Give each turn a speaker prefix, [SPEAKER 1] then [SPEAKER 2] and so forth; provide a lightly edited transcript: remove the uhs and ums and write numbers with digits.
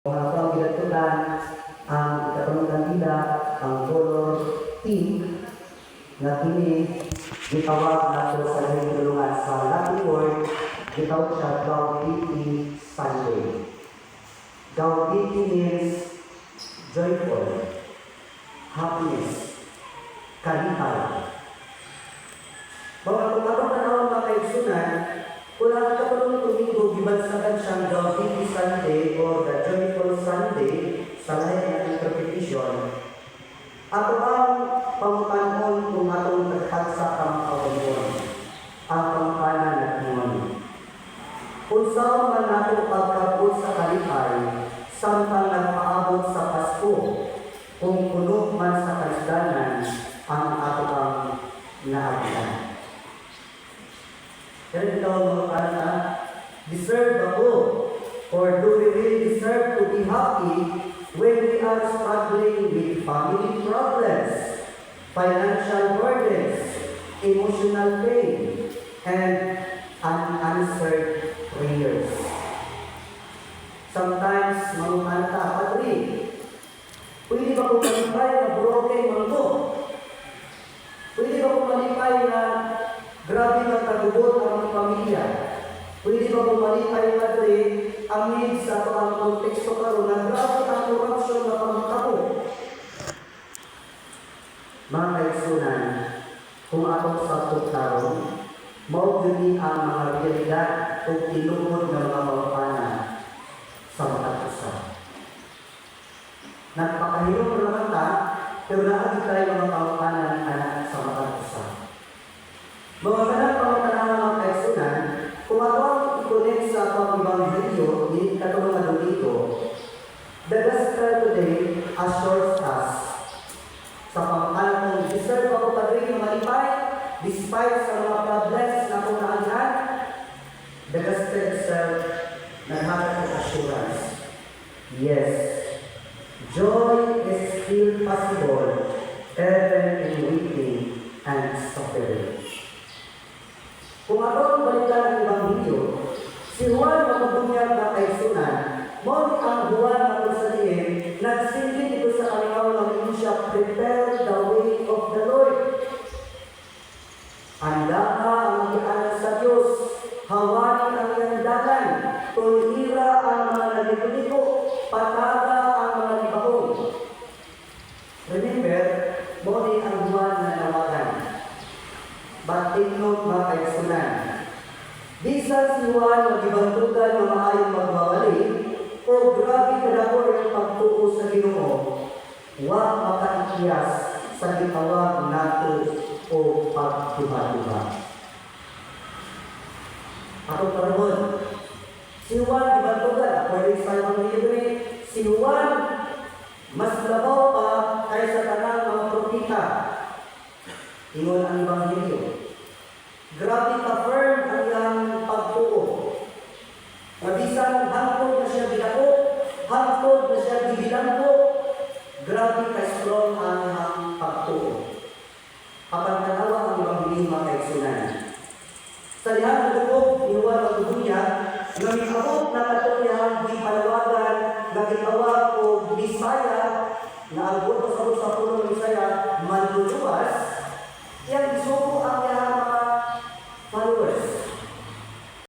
[SPEAKER 1] Mga pangilatulan, ang ikatulong kandida, ang color pink, na kini gitawag nato sa tulungan sa Latin word, gitawag siya Gaudete Sunday. Gaudete means joyful, happiness, kalipay. Mga kung atong panahon mga kaigsunan, kung ang katulong tumingo, gibansagan siyang Gaudete Sunday or the Joyful Sunday sa lahat ng interpretation, ato ang pangutanon kung atong nagtagsa ang kawayon, ang pangutanan at ngon. Kung saan man nato pagkabot sa kalipay, samtang nagpaabot sa Pasko, kung puno man sa kasdanan, ang ato ang naagian. Kaya ito mga kanta, deserve ako, or do we really deserve to be happy when we are struggling with family problems, financial burdens, emotional pain, and unanswered prayers? Sometimes, mga kanta, Padre, pwede ba kung malipay na broken mundo? Pwede ba kung malipay na grabe ng tagubot ang pamilya? Pwede ba bumalipay Padre ang needs sa ang konteksto karon na grabe ang korupsyon na pangkabo? Mga kaigsunan, kung atong sabot karon, mao gyud ang mga realidad o tinubod ng mga pangutanan sa matag usa. Nagpakahirap naman ta, pero naagi tayo mga pangutanan anak sa matag usa. Mga kanang pangutanan mga kaigsunan, kung atong i-connect sa atong ebanghelyo, hindi katulungan dito, the gospel today assures us sa pangkalan kung deserve ako Padre na malipay, despite sa mga problems na kung naagihan, the gospel itself naghatag ng assurance. Yes, joy is still possible even in waiting and suffering. Kung atong balikan ang ebanghelyo, si Juan magbubunyag na kaigsunan, mo ang Juan na kung sa diin, nagsilbi ito sa kanilang ng siya, prepare the way of the Lord. Handa ka ang magianan sa Diyos, hawanin ang iyandagan, tulira ang mga naliliko, pataga ang mga libahong. Remember, mo ang Juan na nawagan. But take note mga kaigsunan, bisan si Juan magibantugan na maayong magbawali o grabe kadako ang pagtuo sa Ginoo, wa makaikiyas sa gitawag nato o pagduha-duha. Ako karon, si Juan gibantugan according sa Ebanghelyo, si Juan mas labaw pa kaysa tanang mga propeta. Ingon ang Ebanghelyo. Grabe ka firm ang iyang pagtuo. Mabisan